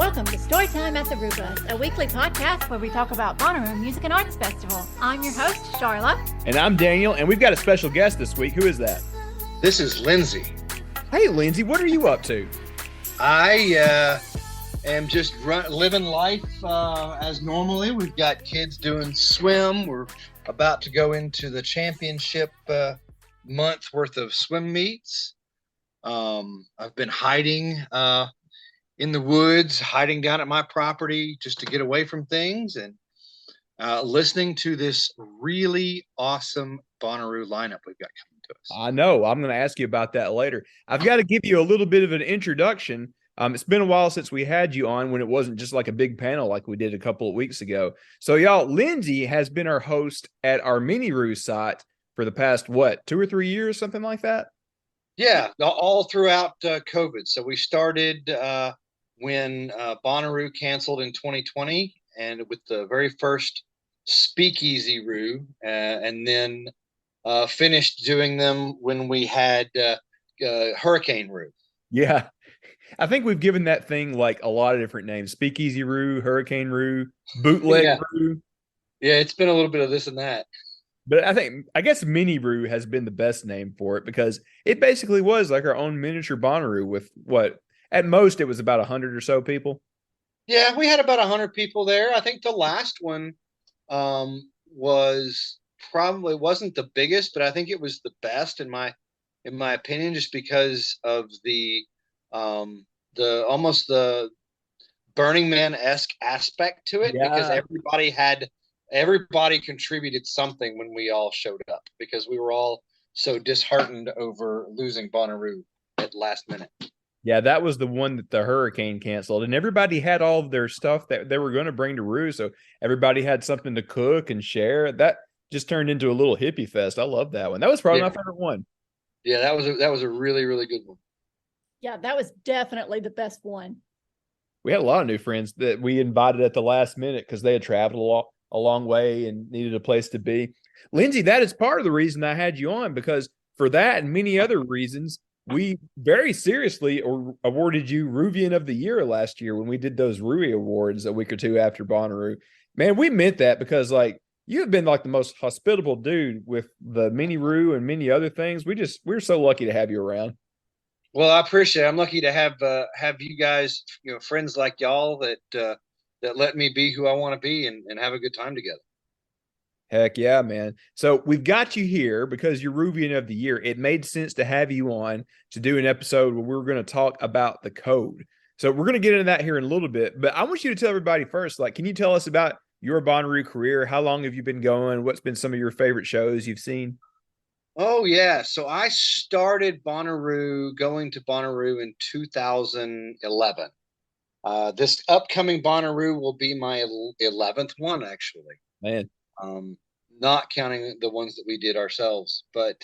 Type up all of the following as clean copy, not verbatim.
Welcome to Storytime at the Rubus, a weekly podcast where we talk about Bonnaroo Music and Arts Festival. I'm your host, Sharla. And I'm Daniel, and we've got a special guest this week. Who is that? This is Lindsey. Hey, Lindsey, what are you up to? I am just living life as normally. We've got kids doing swim. We're about to go into the championship month worth of swim meets. I've been hiding in the woods, hiding down at my property just to get away from things, and listening to this really awesome Bonnaroo lineup we've got coming to us. I know. I'm going to ask you about that later. I've got to give you a little bit of an introduction. It's been a while since we had you on when it wasn't just like a big panel like we did a couple of weeks ago. So, y'all, Lindsey has been our host at our Bonnaroo site for the past, 2 or 3 years, something like that? Yeah, all throughout COVID. So we started when Bonnaroo canceled in 2020, and with the very first Speakeasy Roo, and then finished doing them when we had Hurricane Roo. Yeah. I think we've given that thing like a lot of different names. Speakeasy Roo, Hurricane Roo, Bootleg Roo. Yeah, it's been a little bit of this and that. But I guess Mini Roo has been the best name for it because it basically was like our own miniature Bonnaroo with at most it was about 100 or so people. Yeah, we had about 100 people there. I think the last one was probably wasn't the biggest, but I think it was the best in my opinion, just because of the almost the Burning Man-esque aspect to it, because everybody contributed something when we all showed up, because we were all so disheartened over losing Bonnaroo at last minute. Yeah, that was the one that the hurricane canceled, and everybody had all of their stuff that they were going to bring to Roo, so everybody had something to cook and share. That just turned into a little hippie fest. I love that one. That was probably my favorite one. Yeah, that was a really, really good one. Yeah, that was definitely the best one. We had a lot of new friends that we invited at the last minute because they had traveled a long way and needed a place to be. Lindsey, that is part of the reason I had you on, because for that and many other reasons, we very seriously awarded you Roovian of the Year last year when we did those Rooey Awards a week or two after Bonnaroo. Man, we meant that because you have been like the most hospitable dude with the Mini Roo and many other things. We're so lucky to have you around. Well, I appreciate it. I'm lucky to have you guys, friends like y'all that let me be who I want to be and have a good time together. Heck yeah, man. So we've got you here because you're Roovian of the Year. It made sense to have you on to do an episode where we're going to talk about the code. So we're going to get into that here in a little bit, but I want you to tell everybody first, can you tell us about your Bonnaroo career? How long have you been going? What's been some of your favorite shows you've seen? Oh, yeah. So I started going to Bonnaroo in 2011. This upcoming Bonnaroo will be my 11th one, actually. Man. Not counting the ones that we did ourselves. But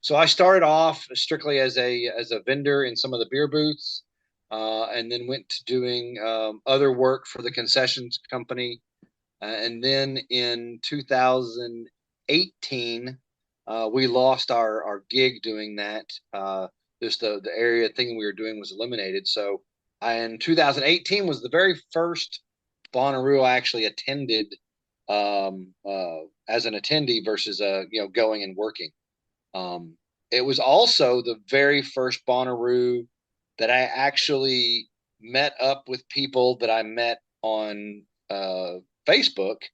so I started off strictly as a vendor in some of the beer booths, and then went to doing other work for the concessions company. And then in 2018, we lost our gig doing that. Just the area thing we were doing was eliminated. So in 2018 was the very first Bonnaroo I actually attended as an attendee versus going and working. It was also the very first Bonnaroo that I actually met up with people that I met on Facebook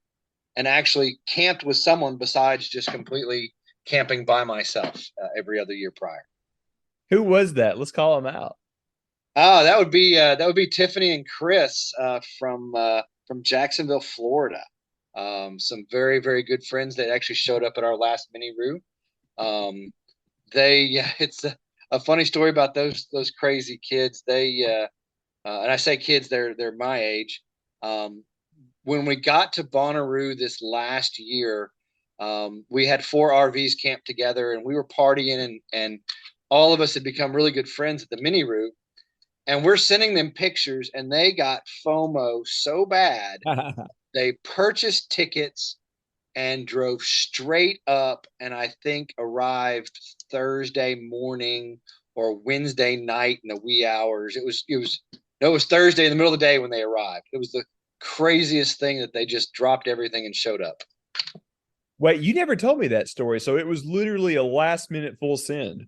and actually camped with someone besides just completely camping by myself every other year prior. Who was that? Let's call them out. That would be Tiffany and Chris from Jacksonville, Florida. Some very, very good friends that actually showed up at our last mini Roo. It's a funny story about those crazy kids. And I say kids, they're my age. When we got to Bonnaroo this last year, we had 4 RVs camped together, and we were partying, and all of us had become really good friends at the mini Roo. And we're sending them pictures, and they got FOMO so bad. They purchased tickets and drove straight up, and I think arrived Thursday morning or Wednesday night in the wee hours. It was No, it was Thursday in the middle of the day when they arrived. It was the craziest thing that they just dropped everything and showed up. Wait, you never told me that story. So it was literally a last minute full send.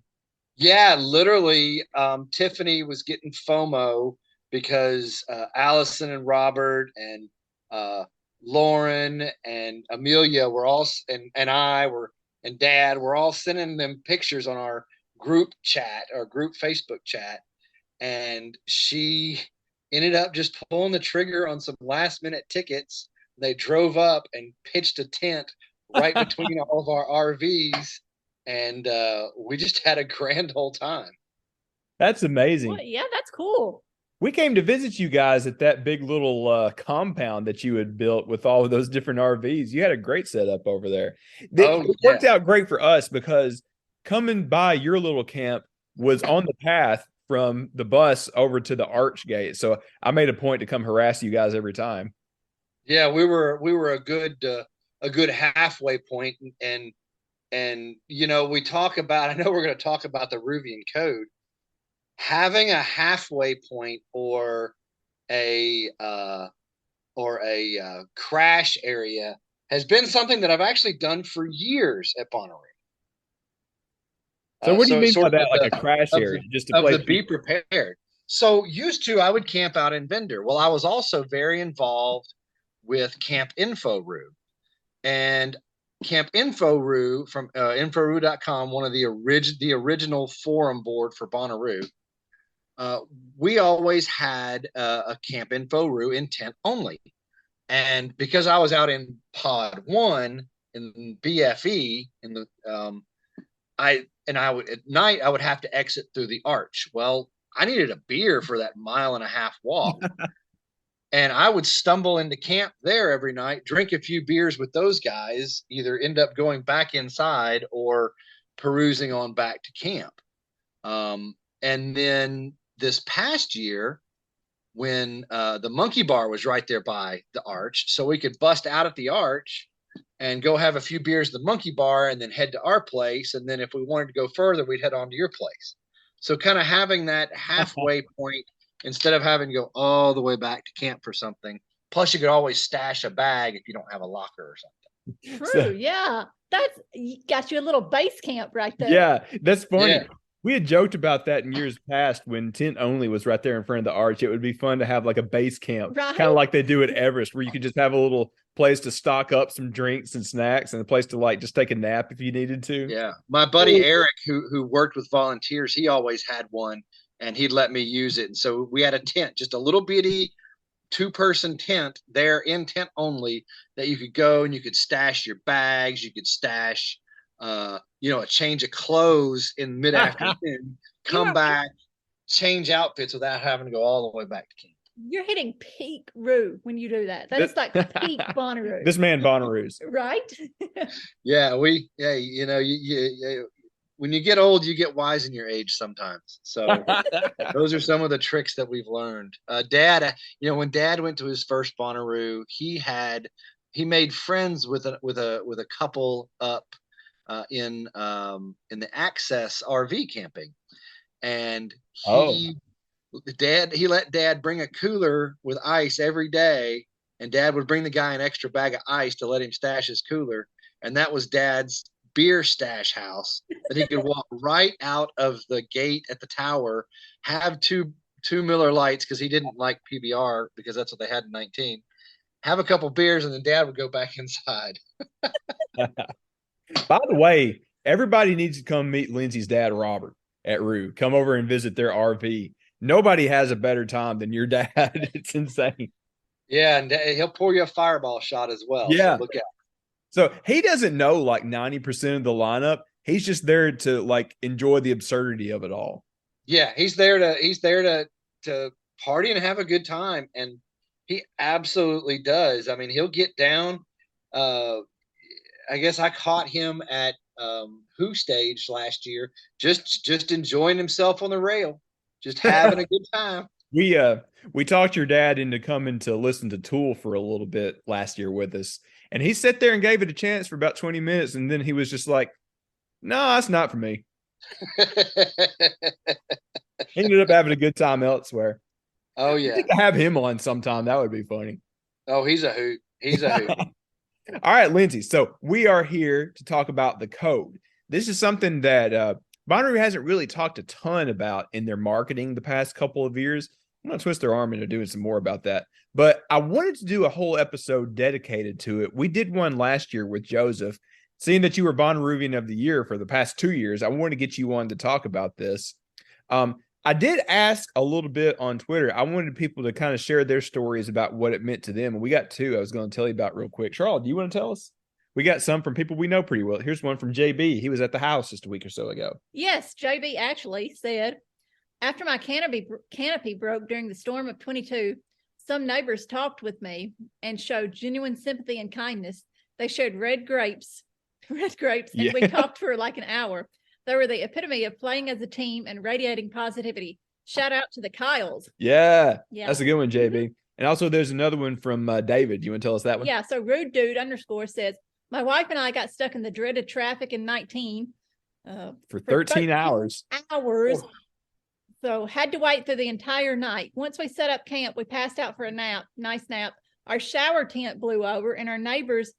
Yeah, literally. Tiffany was getting FOMO because Allison and Robert and Lauren and Amelia were all, and I were, and Dad were all sending them pictures on our group chat, our group Facebook chat. And she ended up just pulling the trigger on some last minute tickets. They drove up and pitched a tent right between all of our RVs, and we just had a grand old time. That's amazing. Well, yeah, that's cool. We came to visit you guys at that big little compound that you had built with all of those different RVs. You had a great setup over there. It worked out great for us because coming by your little camp was on the path from the bus over to the arch gate. So I made a point to come harass you guys every time. Yeah, we were a good halfway point, and you know, we talk about, I know we're going to talk about the Bonnaroovian Code. Having a halfway point or a crash area has been something that I've actually done for years at Bonnaroo. So what do you mean by that, like a crash area? Just to play be prepared. So used to, I would camp out in Vendor. Well, I was also very involved with Camp InfoRoo. And Camp InfoRoo from inforoo.com, one of the original forum board for Bonnaroo. We always had a Camp InfoRoo in tent only. And because I was out in Pod 1 in BFE, in the I would at night I would have to exit through the arch. Well, I needed a beer for that 1.5 mile walk. And I would stumble into camp there every night, drink a few beers with those guys, either end up going back inside or perusing on back to camp. And then this past year, when the monkey bar was right there by the arch, so we could bust out at the arch and go have a few beers at the monkey bar and then head to our place. And then if we wanted to go further, we'd head on to your place. So kind of having that halfway point instead of having to go all the way back to camp for something. Plus, you could always stash a bag if you don't have a locker or something. True, yeah. That's got you a little base camp right there. Yeah, that's funny. Yeah. We had joked about that in years past when tent only was right there in front of the arch. It would be fun to have like a base camp, Right. kind of like they do at Everest, where you could just have a little place to stock up some drinks and snacks and a place to like just take a nap if you needed to. Yeah. My buddy Eric, who worked with volunteers, he always had one and he'd let me use it. And so we had a tent, just a little bitty 2-person tent there in tent only that you could go and you could stash your bags. You could stash, a change of clothes in mid-afternoon, come back, change outfits without having to go all the way back to camp. You're hitting peak Roo when you do that. That is like peak Bonnaroo. This man Bonnaroo's. Right? Yeah, when you get old, you get wise in your age sometimes. So those are some of the tricks that we've learned. Dad, when Dad went to his first Bonnaroo, he made friends with a couple up in the Access RV camping, and he let Dad bring a cooler with ice every day, and Dad would bring the guy an extra bag of ice to let him stash his cooler, and that was Dad's beer stash house that he could walk right out of the gate at the tower, have two Miller Lights because he didn't like PBR because that's what they had in 19, have a couple beers, and then Dad would go back inside. By the way, everybody needs to come meet Lindsey's dad, Robert, at Roo. Come over and visit their RV. Nobody has a better time than your dad. It's insane. Yeah, and he'll pour you a fireball shot as well. Yeah. So look out. So he doesn't know like 90% of the lineup. He's just there to like enjoy the absurdity of it all. Yeah, he's there to party and have a good time, and he absolutely does. I mean, he'll get down. I guess I caught him at Who Stage last year, just enjoying himself on the rail, just having a good time. We talked your dad into coming to listen to Tool for a little bit last year with us, and he sat there and gave it a chance for about 20 minutes, and then he was just like, "No, that's not for me." He ended up having a good time elsewhere. Oh We yeah. need to have him on sometime. That would be funny. Oh, he's a hoot. He's a hoot. All right, Lindsey. So we are here to talk about the code. This is something that Bonnaroo hasn't really talked a ton about in their marketing the past couple of years. I'm going to twist their arm into doing some more about that. But I wanted to do a whole episode dedicated to it. We did one last year with Joseph. Seeing that you were Bonnaroovian of the year for the past 2 years, I wanted to get you on to talk about this. I did ask a little bit on Twitter. I wanted people to kind of share their stories about what it meant to them. And we got two I was going to tell you about real quick. Charlotte, do you want to tell us? We got some from people we know pretty well. Here's one from JB. He was at the house just a week or so ago. Yes, JB actually said, after my canopy broke during the storm of 22, some neighbors talked with me and showed genuine sympathy and kindness. They shared red grapes, and we talked for like an hour. They were the epitome of playing as a team and radiating positivity. Shout out to the Kyles. Yeah. That's a good one, JB. And also there's another one from David. You want to tell us that one? Yeah. So Rude Dude _ says, my wife and I got stuck in the dreaded traffic in 19 for 13 hours. Oh. So had to wait through the entire night. Once we set up camp, we passed out for a nap, nice nap. Our shower tent blew over and our neighbors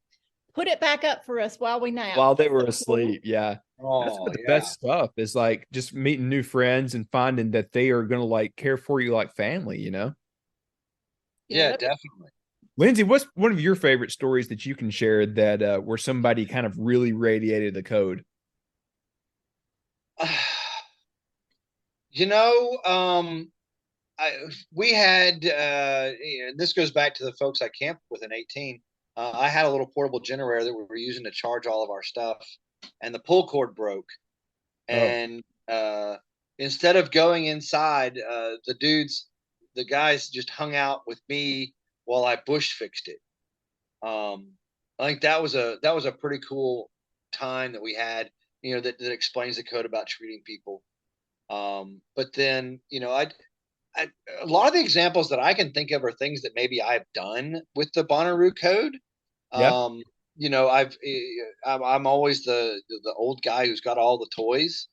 put it back up for us while we napped. While they were asleep. Yeah. Oh, that's what the best stuff is, like just meeting new friends and finding that they are going to like care for you like family, you know? Yeah, definitely. Lindsey, what's one of your favorite stories that you can share that where somebody kind of really radiated the code? We had this goes back to the folks I camped with in 18. I had a little portable generator that we were using to charge all of our stuff, and the pull cord broke. And instead of going inside, the guys just hung out with me while I bush fixed it. I think that was a pretty cool time that we had, that explains the code about treating people. But then, a lot of the examples that I can think of are things that maybe I've done with the Bonnaroo Code. Yeah. I'm always the old guy who's got all the toys.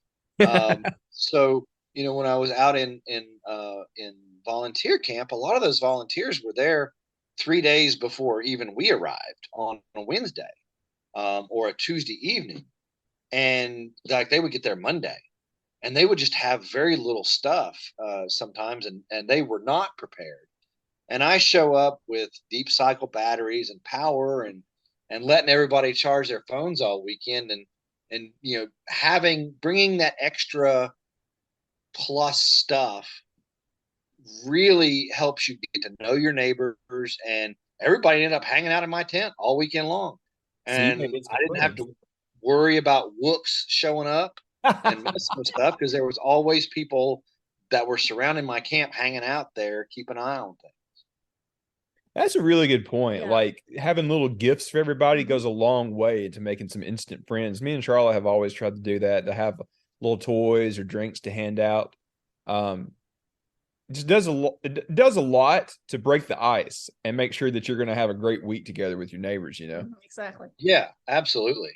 So, when I was out in volunteer camp, a lot of those volunteers were there 3 days before even we arrived on a Wednesday, or a Tuesday evening. And like they would get there Monday. And they would just have very little stuff sometimes, and they were not prepared. And I show up with deep cycle batteries and power and letting everybody charge their phones all weekend, and bringing that extra plus stuff really helps you get to know your neighbors, and everybody ended up hanging out in my tent all weekend long. And I didn't have to worry about whoops showing up and messing with stuff, because there was always people that were surrounding my camp hanging out there, keep an eye on things. That's a really good point. Yeah. Like having little gifts for everybody goes a long way to making some instant friends. Me and Charlotte have always tried to do that, to have little toys or drinks to hand out. It just does a lot to break the ice and make sure that you're going to have a great week together with your neighbors, Exactly. Yeah, absolutely.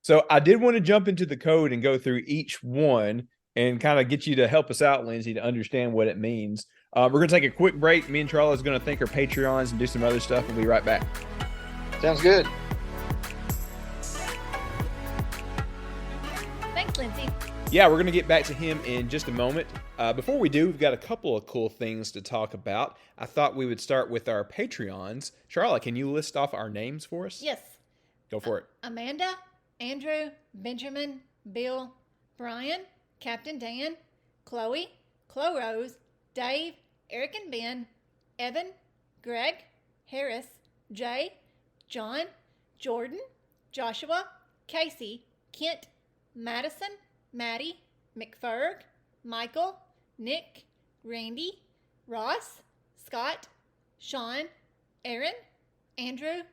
So I did want to jump into the code and go through each one and kind of get you to help us out, Lindsey, to understand what it means. We're going to take a quick break. Me and Charlotte is going to thank our Patreons and do some other stuff. We'll be right back. Sounds good. Thanks, Lindsey. Yeah, we're going to get back to him in just a moment. Before we do, we've got a couple of cool things to talk about. I thought we would start with our Patreons. Charlotte, can you list off our names for us? Yes. Go for it. Amanda, Andrew, Benjamin, Bill, Brian, Captain Dan, Chloe, Chloe Rose, Dave, Eric and Ben, Evan, Greg, Harris, Jay, John, Jordan, Joshua, Casey, Kent, Madison, Maddie, McFerg, Michael, Nick, Randy, Ross, Scott, Sean, Aaron, Andrew,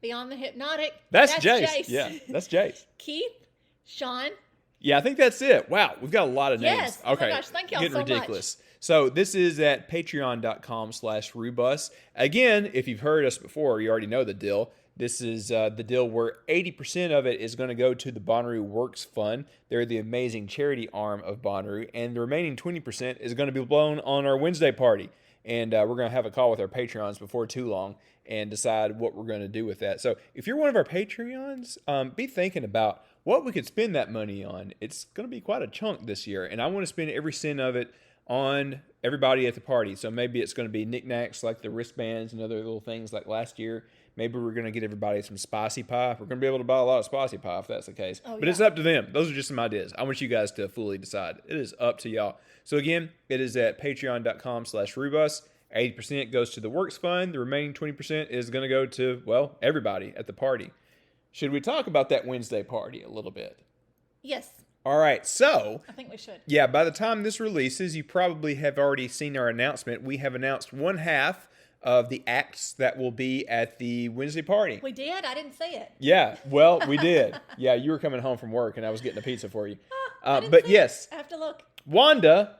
Beyond the Hypnotic. That's Jace. Jace. Yeah, that's Jace. Keith, Sean. Yeah, I think that's it. Wow, we've got a lot of names. Yes. Okay. Oh my gosh, thank y'all Getting so ridiculous. So this is at patreon.com/Rubus. Again, if you've heard us before, you already know the deal. This is the deal where 80% of it is going to go to the Bonnaroo Works Fund. They're the amazing charity arm of Bonnaroo, and the remaining 20% is going to be blown on our Wednesday party. And we're going to have a call with our Patreons before too long and decide what we're going to do with that. So if you're one of our Patreons, be thinking about what we could spend that money on. It's going to be quite a chunk this year, and I want to spend every cent of it on everybody at the party. So maybe it's going to be knickknacks like the wristbands and other little things like last year. Maybe we're going to get everybody some spicy pie. We're going to be able to buy a lot of spicy pie if that's the case. But it's up to them. Those are just some ideas. I want you guys to fully decide. It is up to y'all. So again, it is at patreon.com/Rubus. 80% goes to the Works Fund. The remaining 20% is going to go to, well, everybody at the party. Should we talk about that Wednesday party a little bit? Yes. All right. So I think we should. Yeah, by the time this releases, you probably have already seen our announcement. We have announced one half of the acts that will be at the Wednesday party. We did? I didn't see it. Yeah, well, we did. Yeah, you were coming home from work and I was getting a pizza for you. I didn't But see yes, it. I have to look. Wanda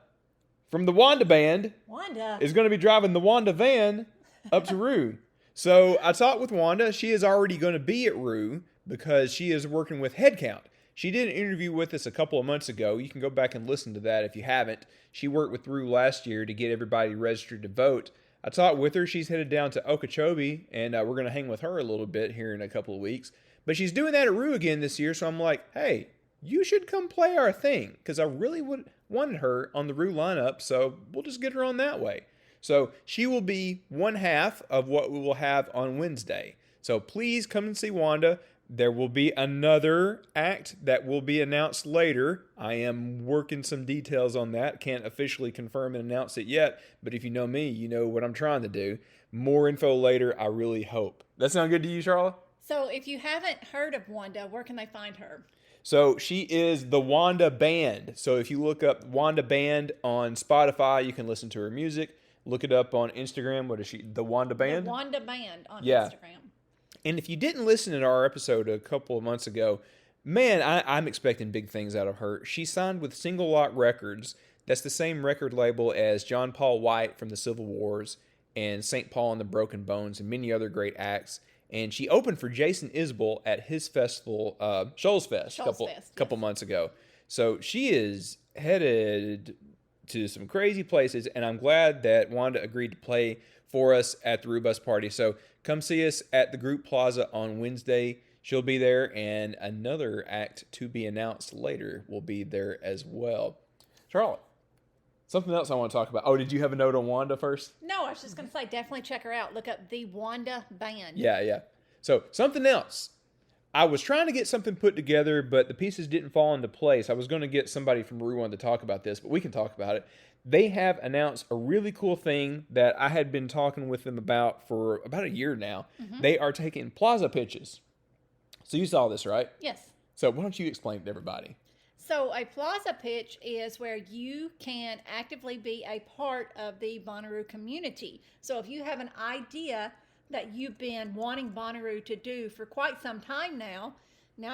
from the Wanda Band Wanda is going to be driving the Wanda van up to Rue. So I talked with Wanda. She is already going to be at Rue because she is working with Headcount. She did an interview with us a couple of months ago. You can go back and listen to that if you haven't. She worked with Rue last year to get everybody registered to vote. I talked with her. She's headed down to Okeechobee, and we're going to hang with her a little bit here in a couple of weeks. But she's doing that at Rue again this year, so I'm like, hey, you should come play our thing, because I really wanted her on the Rue lineup, so we'll just get her on that way. So she will be one half of what we will have on Wednesday. So please come and see Wanda. There will be another act that will be announced later. I am working some details on that. Can't officially confirm and announce it yet, but if you know me, you know what I'm trying to do. More info later, I really hope. That sound good to you, Sharla? So if you haven't heard of Wanda, where can they find her? So she is the Wanda Band. So if you look up Wanda Band on Spotify, you can listen to her music. Look it up on Instagram. What is she? The Wanda Band? The Wanda Band on Yeah. Instagram. And if you didn't listen to our episode a couple of months ago, man, I'm expecting big things out of her. She signed with Single Lock Records. That's the same record label as John Paul White from the Civil Wars and St. Paul and the Broken Bones and many other great acts. And she opened for Jason Isbell at his festival, Shoals Fest, a couple months ago. So she is headed to some crazy places, and I'm glad that Wanda agreed to play for us at the Rubus party. So come see us at the Group Plaza on Wednesday. She'll be there, and another act to be announced later will be there as well. Charlotte, something else I want to talk about. Oh, did you have a note on Wanda first? No, I was just going to say, definitely check her out. Look up the Wanda Band. Yeah. So something else. I was trying to get something put together, but the pieces didn't fall into place. I was going to get somebody from Rue to talk about this, but we can talk about it. They have announced a really cool thing that I had been talking with them about for about a year now. Mm-hmm. They are taking Plaza pitches. So you saw this, right? Yes. So why don't you explain it to everybody? So a Plaza pitch is where you can actively be a part of the Bonnaroo community. So if you have an idea that you've been wanting Bonnaroo to do for quite some time now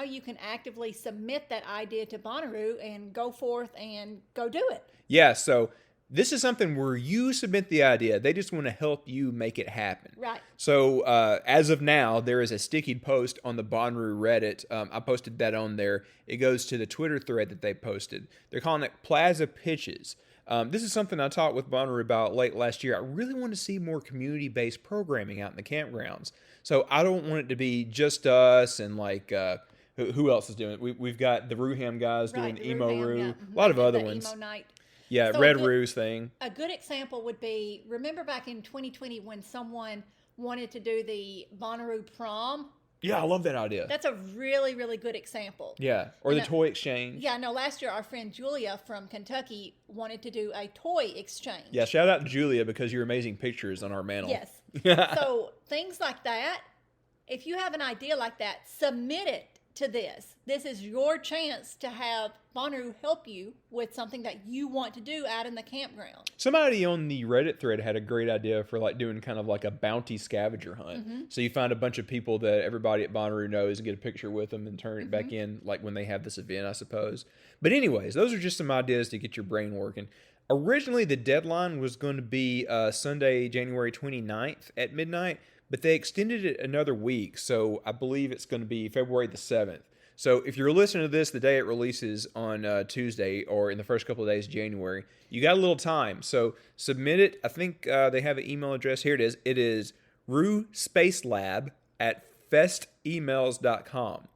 you can actively submit that idea to Bonnaroo and go forth and go do it. Yeah, so this is something where you submit the idea. They just want to help you make it happen. Right. So as of now, there is a sticky post on the Bonnaroo Reddit. I posted that on there. It goes to the Twitter thread that they posted. They're calling it Plaza Pitches. This is something I talked with Bonnaroo about late last year. I really want to see more community-based programming out in the campgrounds. So I don't want it to be just us and like who else is doing it. We've got the Rooham guys doing Emo Roo. Yeah. A lot of other the ones. Emo night. Yeah, So Red Roo's thing. A good example would be, remember back in 2020 when someone wanted to do the Bonnaroo prom? Yeah, I love that idea. That's a really, really good example. Yeah, or the toy exchange. Yeah, no, last year our friend Julia from Kentucky wanted to do a toy exchange. Yeah, shout out to Julia because your amazing pictures on our mantle. Yes. So things like that, if you have an idea like that, submit it to this. This is your chance to have Bonnaroo help you with something that you want to do out in the campground. Somebody on the Reddit thread had a great idea for like doing kind of like a bounty scavenger hunt. Mm-hmm. So you find a bunch of people that everybody at Bonnaroo knows and get a picture with them and turn it back in like when they have this event, I suppose. But anyways, those are just some ideas to get your brain working. Originally, the deadline was going to be Sunday, January 29th at midnight. but they extended it another week. So I believe it's going to be February the 7th. So if you're listening to this the day it releases on Tuesday or in the first couple of days of January, you got a little time. So submit it. I think they have an email address. Here it is. It is ruespacelab@festemails.com.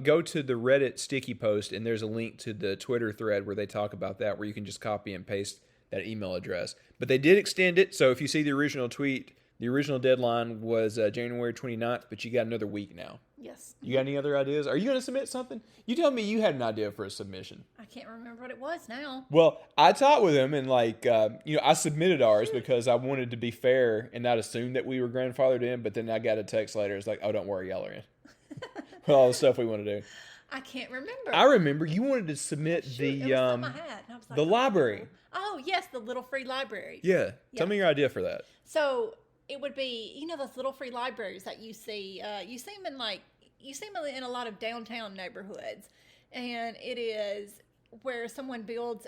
Go to the Reddit sticky post, and there's a link to the Twitter thread where they talk about that, where you can just copy and paste that email address. But they did extend it, so if you see the original tweet, the original deadline was January 29th, but you got another week now. Yes. You got any other ideas? Are you going to submit something? You told me you had an idea for a submission. I can't remember what it was now. Well, I talked with him, and I submitted ours because I wanted to be fair and not assume that we were grandfathered in, but then I got a text later. It's like, oh, don't worry, y'all are in. With all the stuff we want to do. I can't remember. I remember you wanted to submit it was something I had, and I was like, the library. Oh, yes, the little free library. Yeah. Tell me your idea for that. So it would be, those little free libraries that you see. You see them in a lot of downtown neighborhoods, and it is where someone builds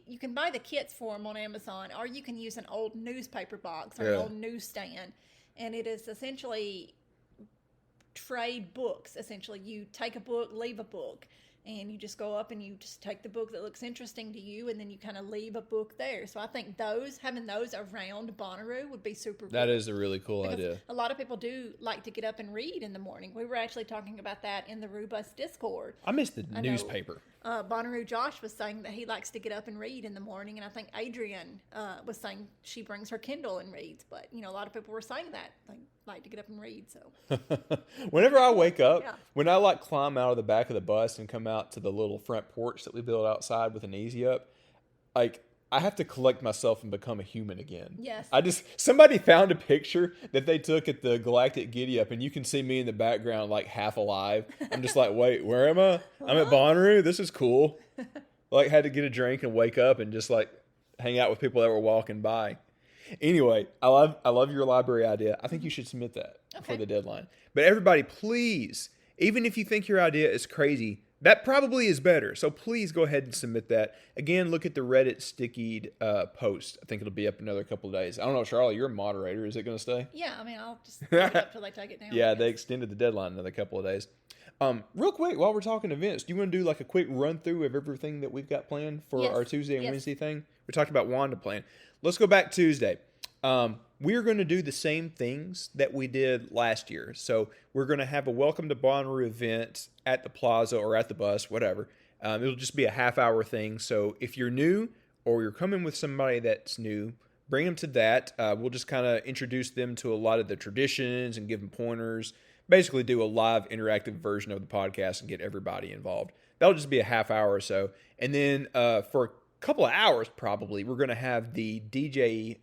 you can buy the kits for them on Amazon, or you can use an old newspaper box or an old newsstand, and it is essentially trade books. Essentially, you take a book, leave a book, and you just go up and you just take the book that looks interesting to you, and then you kind of leave a book there. So I think having those around Bonnaroo would be super cool. That is a really cool idea. A lot of people do like to get up and read in the morning. We were actually talking about that in the Rubus Discord. I missed the newspaper. Bonnaroo Josh was saying that he likes to get up and read in the morning, and I think Adrian was saying she brings her Kindle and reads. But a lot of people were saying that they like to get up and read. So whenever I wake up, when I climb out of the back of the bus and come out to the little front porch that we built outside with an easy up, I have to collect myself and become a human again. Yes. Somebody found a picture that they took at the Galactic Giddy Up, and you can see me in the background, half alive. I'm just like, wait, where am I? I'm at Bonnaroo. This is cool. Had to get a drink and wake up and just hang out with people that were walking by. Anyway, I love your library idea. I think you should submit that for the deadline. But everybody, please, even if you think your idea is crazy, that probably is better. So please go ahead and submit that. Again, look at the Reddit stickied post. I think it'll be up another couple of days. I don't know, Sharla, you're a moderator. Is it going to stay? Yeah, I'll just leave it up till they take it down. Yeah, they extended the deadline another couple of days. Real quick, while we're talking events, do you want to do a quick run through of everything that we've got planned for our Tuesday and Wednesday thing? We talked about Wanda plan. Let's go back Tuesday. We're going to do the same things that we did last year. So we're going to have a Welcome to Bonnaroo event at the Plaza or at the bus, whatever. It'll just be a half-hour thing. So if you're new or you're coming with somebody that's new, bring them to that. We'll just kind of introduce them to a lot of the traditions and give them pointers. Basically do a live interactive version of the podcast and get everybody involved. That'll just be a half hour or so. And then for a couple of hours probably, we're going to have the DJ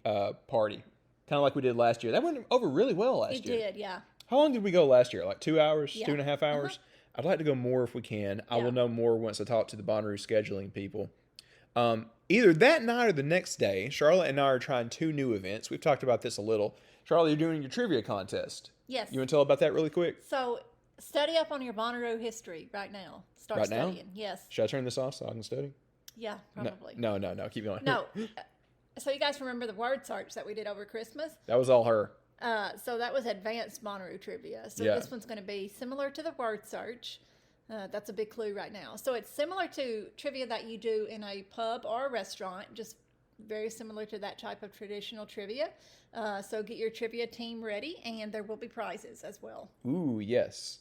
party, kind of like we did last year. That went over really well last year. It did, yeah. How long did we go last year? 2 hours, Yeah. 2.5 hours? I'd like to go more if we can. I will know more once I talk to the Bonnaroo scheduling people. Either that night or the next day, Charlotte and I are trying 2 new events. We've talked about this a little. Charlotte, you're doing your trivia contest. Yes. You want to tell about that really quick? So study up on your Bonnaroo history right now. Start studying. Now? Yes. Should I turn this off so I can study? Yeah, probably. No. Keep going. No. So you guys remember the word search that we did over Christmas? That was all her. So that was advanced Bonnaroo trivia. So this one's going to be similar to the word search. That's a big clue right now. So it's similar to trivia that you do in a pub or a restaurant, just very similar to that type of traditional trivia. So get your trivia team ready, and there will be prizes as well. Ooh, yes.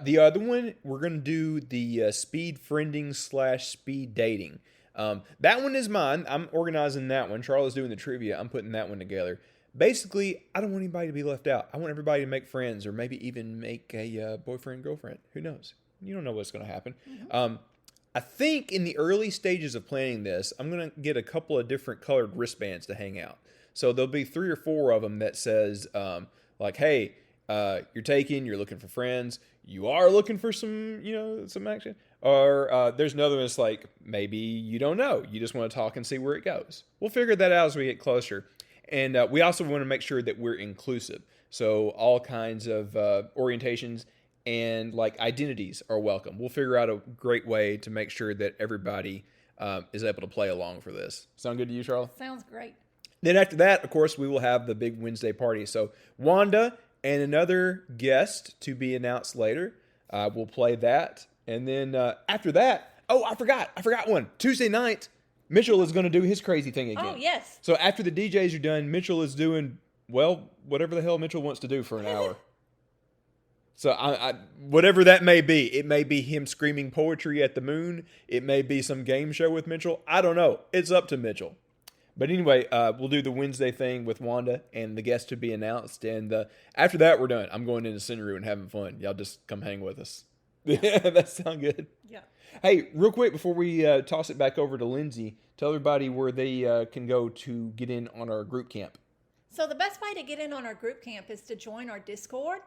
The other one, we're going to do the speed friending / speed dating. That one is mine. I'm organizing that one. Charlotte's doing the trivia. I'm putting that one together. Basically, I don't want anybody to be left out. I want everybody to make friends or maybe even make a boyfriend, girlfriend. Who knows? You don't know what's going to happen. Mm-hmm. I think in the early stages of planning this, I'm going to get a couple of different colored wristbands to hang out. So there'll be 3 or 4 of them that says, hey, you're looking for friends. You are looking for some action. Or there's another one that's maybe you don't know. You just want to talk and see where it goes. We'll figure that out as we get closer. And we also want to make sure that we're inclusive. So all kinds of orientations and identities are welcome. We'll figure out a great way to make sure that everybody is able to play along for this. Sound good to you, Charlotte? Sounds great. Then after that, of course, we will have the big Wednesday party. So Wanda and another guest to be announced later. We'll play that. And then after that, oh, I forgot one. Tuesday night, Mitchell is going to do his crazy thing again. Oh, yes. So after the DJs are done, Mitchell is doing, well, whatever the hell Mitchell wants to do for an hour. So I whatever that may be, it may be him screaming poetry at the moon. It may be some game show with Mitchell. I don't know. It's up to Mitchell. But anyway, we'll do the Wednesday thing with Wanda and the guest to be announced. And after that, we're done. I'm going into Cinderoo and having fun. Y'all just come hang with us. Yeah, that sounds good. Yeah. Hey, real quick before we toss it back over to Lindsey, tell everybody where they can go to get in on our group camp. So the best way to get in on our group camp is to join our Discord.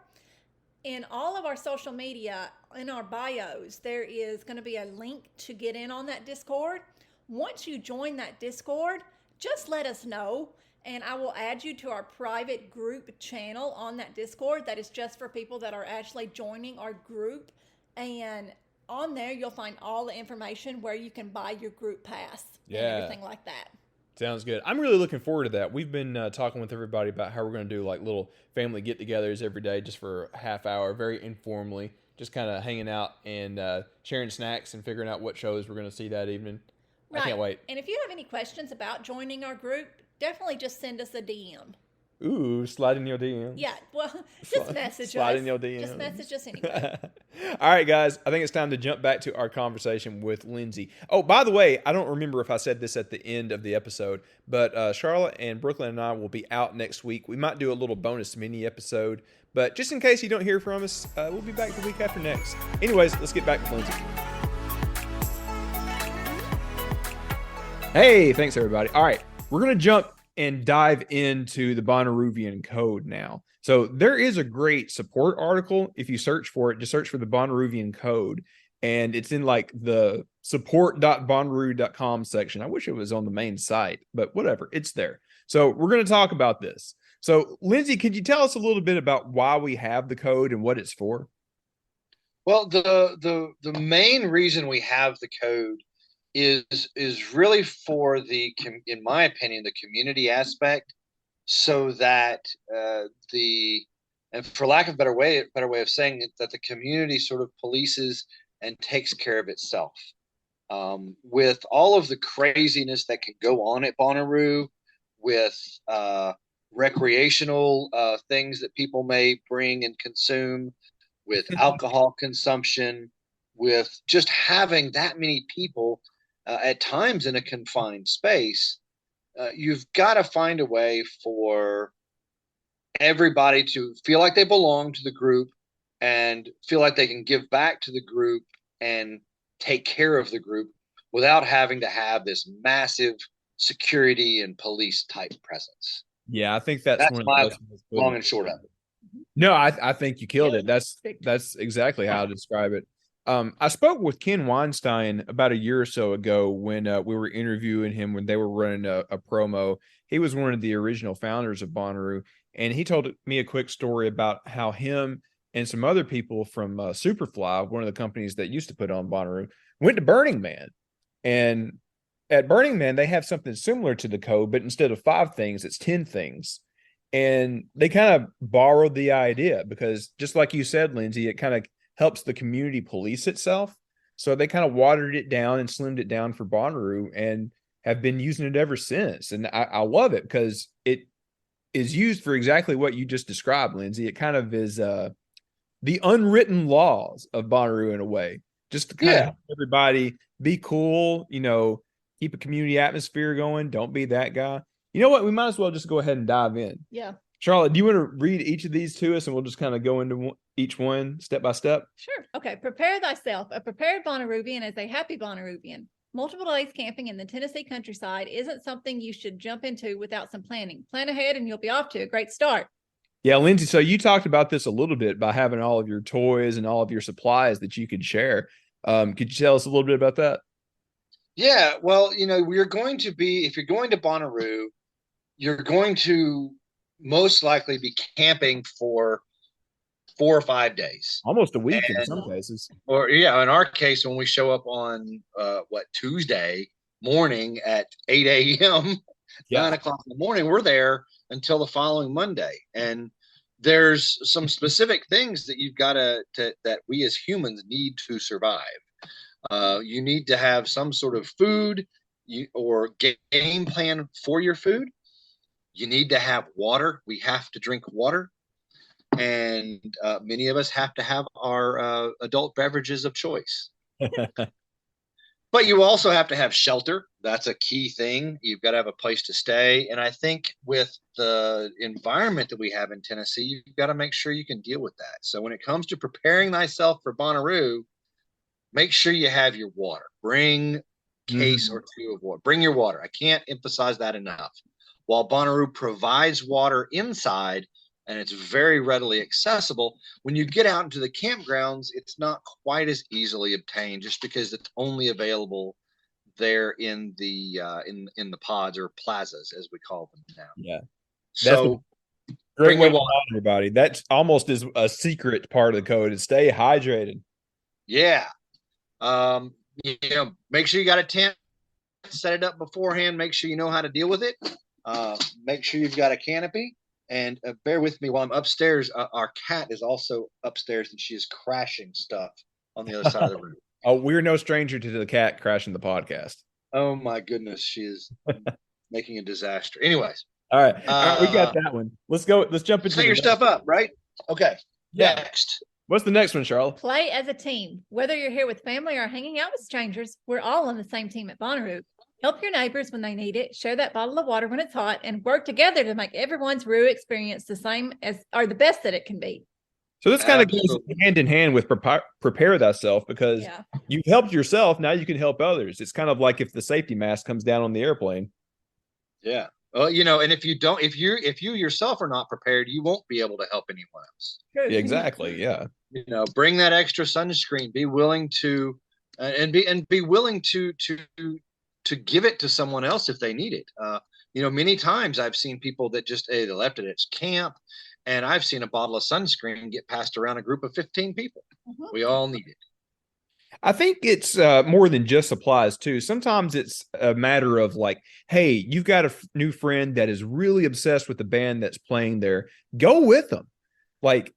In all of our social media, in our bios, there is going to be a link to get in on that Discord. Once you join that Discord, just let us know, and I will add you to our private group channel on that Discord that is just for people that are actually joining our group. And on there, you'll find all the information where you can buy your group pass and everything like that. Sounds good. I'm really looking forward to that. We've been talking with everybody about how we're going to do like little family get-togethers every day just for a half hour, very informally, just kind of hanging out and sharing snacks and figuring out what shows we're going to see that evening. Right. I can't wait. And if you have any questions about joining our group, definitely just send us a DM. Ooh, slide in your DM. Yeah, well, just message us. Slide in your DM. Just message us anyway. All right, guys. I think it's time to jump back to our conversation with Lindsey. Oh, by the way, I don't remember if I said this at the end of the episode, but Sharla and Brooklyn and I will be out next week. We might do a little bonus mini episode, but just in case you don't hear from us, we'll be back the week after next. Anyways, let's get back to Lindsey. Hey, thanks everybody. All right, we're going to jump and dive into the Bonnaroovian Code now. So there is a great support article. If you search for it, just search for the Bonnaroovian Code. And it's in like the support.bonnaroo.com section. I wish it was on the main site, but whatever, it's there. So we're going to talk about this. So Lindsey, could you tell us a little bit about why we have the code and what it's for? Well, the main reason we have the code is really for in my opinion, the community aspect, so that and for lack of a better way of saying it, that the community sort of polices and takes care of itself. With all of the craziness that can go on at Bonnaroo, with recreational things that people may bring and consume, with alcohol consumption, with just having that many people at times in a confined space, you've got to find a way for everybody to feel like they belong to the group and feel like they can give back to the group and take care of the group without having to have this massive security and police type presence. Yeah, I think that's one my of the long and short of it. No, I think you killed it. That's exactly how to describe it. I spoke with Ken Weinstein about a year or so ago when we were interviewing him when they were running a promo. He was one of the original founders of Bonnaroo, and he told me a quick story about how him and some other people from Superfly, one of the companies that used to put on Bonnaroo, went to Burning Man. And at Burning Man, they have something similar to the code, but instead of 5 things, it's 10 things. And they kind of borrowed the idea because just like you said, Lindsey, it kind of helps the community police itself. So they kind of watered it down and slimmed it down for Bonnaroo and have been using it ever since. And I love it because it is used for exactly what you just described, Lindsey. It kind of is the unwritten laws of Bonnaroo in a way, just to kind of help everybody be cool, keep a community atmosphere going. Don't be that guy. You know what? We might as well just go ahead and dive in. Yeah. Charlotte, do you want to read each of these to us and we'll just kind of go into each one step by step? Sure. Okay. Prepare thyself. A prepared Bonnaroovian is a happy Bonnaroovian. Multiple days camping in the Tennessee countryside isn't something you should jump into without some planning. Plan ahead and you'll be off to a great start. Yeah, Lindsey, so you talked about this a little bit by having all of your toys and all of your supplies that you could share. Could you tell us a little bit about that? Yeah, well, we're going to be, if you're going to Bonnaroo, you're going to most likely be camping for 4 or 5 days. Almost a week in some cases. Or in our case, when we show up on Tuesday morning at 8 a.m., Yeah. 9 o'clock in the morning, we're there until the following Monday. And there's some specific things that you've got that we as humans need to survive. You need to have some sort of food or game plan for your food. You need to have water. We have to drink water. And many of us have to have our adult beverages of choice. But you also have to have shelter. That's a key thing. You've got to have a place to stay. And I think with the environment that we have in Tennessee, you've got to make sure you can deal with that. So when it comes to preparing thyself for Bonnaroo, make sure you have your water. Bring a case or two of water. Bring your water. I can't emphasize that enough. While Bonnaroo provides water inside, and it's very readily accessible, when you get out into the campgrounds, it's not quite as easily obtained just because it's only available there in the pods or plazas, as we call them now. Yeah. So great way to remind everybody. That's almost is a secret part of the code is stay hydrated. Yeah. Make sure you got a tent, set it up beforehand, make sure you know how to deal with it. Make sure you've got a canopy. And bear with me while I'm upstairs. Our cat is also upstairs, and she is crashing stuff on the other side of the room. Oh, we're no stranger to the cat crashing the podcast. Oh my goodness, she is making a disaster. Anyways, all right, we got that one. Let's go. Let's jump into set your stuff up, right? Okay. Yeah. Next. What's the next one, Sharla? Play as a team. Whether you're here with family or hanging out with strangers, we're all on the same team at Bonnaroo. Help your neighbors when they need it, share that bottle of water when it's hot, and work together to make everyone's Roo experience the same as or the best that it can be. So this kind of goes hand in hand with prepare thyself, because you've helped yourself, now you can help others. It's kind of like if the safety mask comes down on the airplane. Yeah. Well, and if you yourself are not prepared, you won't be able to help anyone else. True. Yeah, exactly. Yeah. Bring that extra sunscreen. Be willing to be willing to give it to someone else if they need it. Many times I've seen people that just they left it at camp, and I've seen a bottle of sunscreen get passed around a group of 15 people. We all need it. I think it's more than just supplies too. Sometimes it's a matter of like, hey, you've got a new friend that is really obsessed with the band that's playing there. Go with them. Like,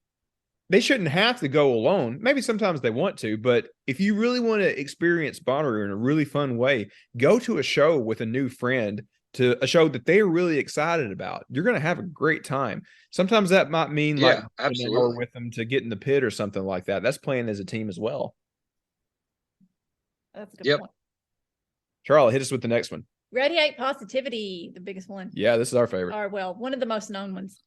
they shouldn't have to go alone. Maybe sometimes they want to, but if you really want to experience Bonnaroo in a really fun way, go to a show with a new friend, to a show that they're really excited about. You're going to have a great time. Sometimes that might mean like an hour with them to get in the pit or something like that. That's playing as a team as well. That's a good point. Charlie, hit us with the next one. Radiate positivity, the biggest one. Yeah, this is our favorite. Or, well, one of the most known ones.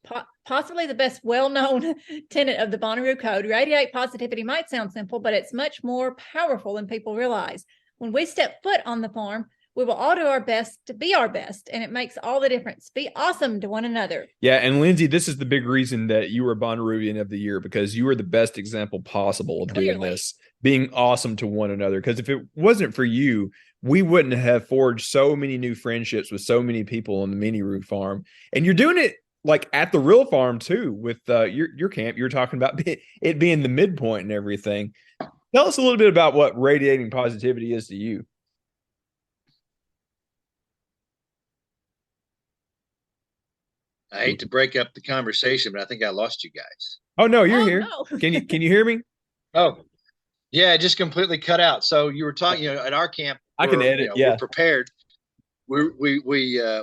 Possibly the best well-known tenet of the Bonnaroo Code. Radiate positivity might sound simple, but it's much more powerful than people realize. When we step foot on the farm, we will all do our best to be our best, and it makes all the difference. Be awesome to one another. Yeah, and Lindsey, this is the big reason that you were Bonnaroovian of the Year, because you were the best example possible of doing this, being awesome to one another. Because if it wasn't for you, we wouldn't have forged so many new friendships with so many people on the mini Roo farm. And you're doing it like at the real farm too, with your camp. You're talking about it being the midpoint and everything. Tell us a little bit about what radiating positivity is to you. I hate to break up the conversation, but I think I lost you guys. Oh no, you're here. No. Can you hear me? Oh, yeah, it just completely cut out. So you were talking, at our camp. I can edit. We're prepared. We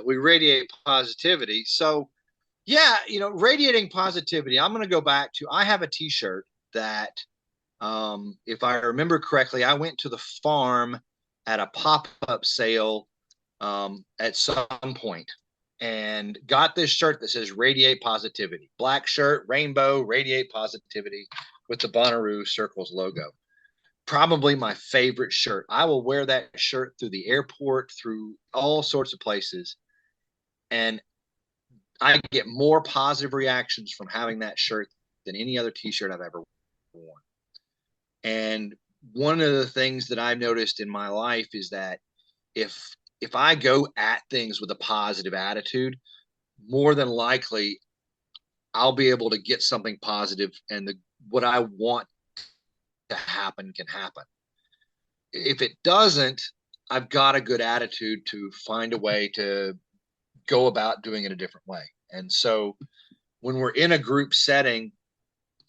radiate positivity. So, radiating positivity. I'm going to go back to. I have a T-shirt that, if I remember correctly, I went to the farm at a pop-up sale at some point, and got this shirt that says "Radiate Positivity." Black shirt, rainbow, radiate positivity with the Bonnaroo Circles logo. Probably my favorite shirt. I will wear that shirt through the airport, through all sorts of places. And I get more positive reactions from having that shirt than any other T-shirt I've ever worn. And one of the things that I've noticed in my life is that if I go at things with a positive attitude, more than likely I'll be able to get something positive, and what I want to happen can happen. If it doesn't, I've got a good attitude to find a way to go about doing it a different way. And so when we're in a group setting,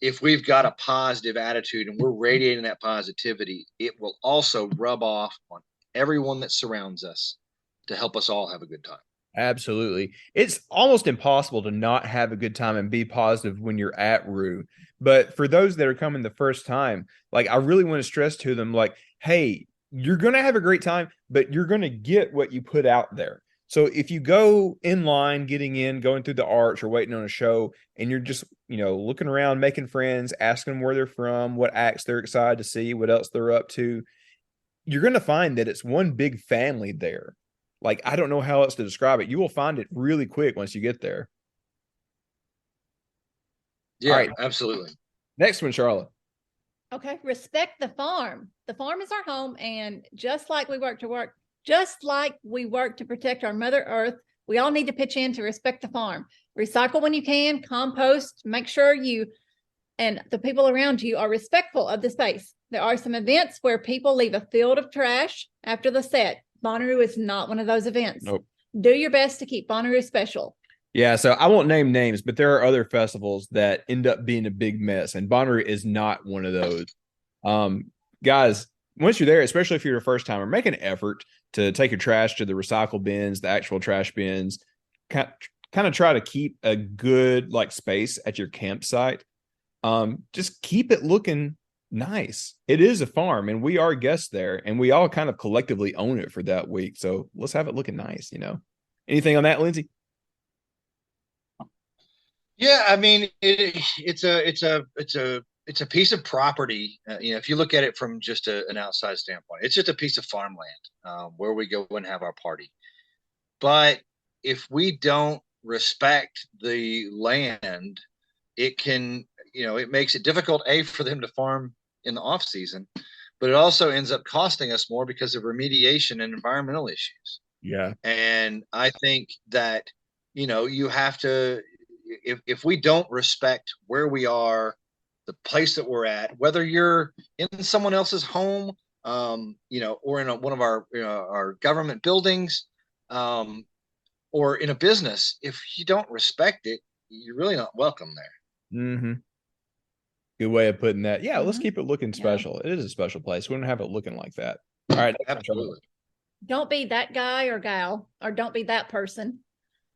if we've got a positive attitude and we're radiating that positivity, it will also rub off on everyone that surrounds us to help us all have a good time. Absolutely. It's almost impossible to not have a good time and be positive when you're at Rue. But for those that are coming the first time, like, I really want to stress to them, like, hey, you're going to have a great time, but you're going to get what you put out there. So if you go in line, getting in, going through the arch or waiting on a show, and you're just, looking around, making friends, asking them where they're from, what acts they're excited to see, what else they're up to, you're going to find that it's one big family there. Like, I don't know how else to describe it. You will find it really quick once you get there. Yeah, all right, absolutely. Next one, Sharla. Okay. Respect the farm. The farm is our home. And just like we work to protect our Mother Earth, we all need to pitch in to respect the farm. Recycle when you can, compost, make sure you and the people around you are respectful of the space. There are some events where people leave a field of trash after the set. Bonnaroo is not one of those events. Nope. Do your best to keep Bonnaroo special. Yeah, so I won't name names, but there are other festivals that end up being a big mess, and Bonnaroo is not one of those. Guys, once you're there, especially if you're a first timer, make an effort to take your trash to the recycle bins, the actual trash bins. Kind of try to keep a good space at your campsite. Just keep it looking nice. It is a farm, and we are guests there, and we all kind of collectively own it for that week. So let's have it looking nice. Anything on that, Lindsey? Yeah, I mean, it's a piece of property. If you look at it from just an outside standpoint, it's just a piece of farmland where we go and have our party. But if we don't respect the land, it can, it makes it difficult, for them to farm in the off season, but it also ends up costing us more because of remediation and environmental issues. Yeah. And I think that, you have to, if we don't respect where we are, the place that we're at, whether you're in someone else's home, or in one of our government buildings, or in a business, if you don't respect it, you're really not welcome there. Mm-hmm. Good way of putting that. Yeah, let's keep it looking special. Yeah. It is a special place. We don't have it looking like that. All right. Absolutely. Don't be that guy or gal, or don't be that person.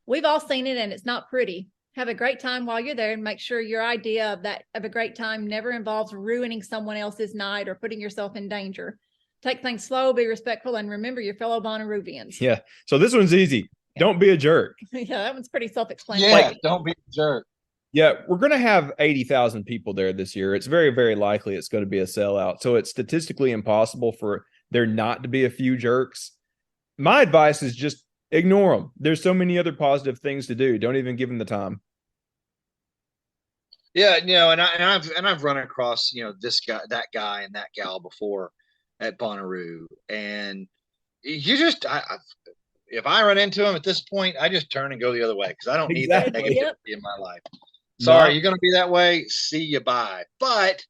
We've all seen it, and it's not pretty. Have a great time while you're there, and make sure your idea of a great time never involves ruining someone else's night or putting yourself in danger. Take things slow, be respectful, and remember your fellow Bonnaroovians. Yeah. So this one's easy. Don't be a jerk. Yeah, that one's pretty self-explanatory. Yeah, don't be a jerk. Yeah, we're going to have 80,000 people there this year. It's very, very likely it's going to be a sellout. So it's statistically impossible for there not to be a few jerks. My advice is just ignore them. There's so many other positive things to do. Don't even give them the time. Yeah, and I've run across this guy, that guy, and that gal before at Bonnaroo, and you just if I run into him at this point, I just turn and go the other way because I don't need that negativity in my life. Sorry, you're going to be that way. See you, bye. But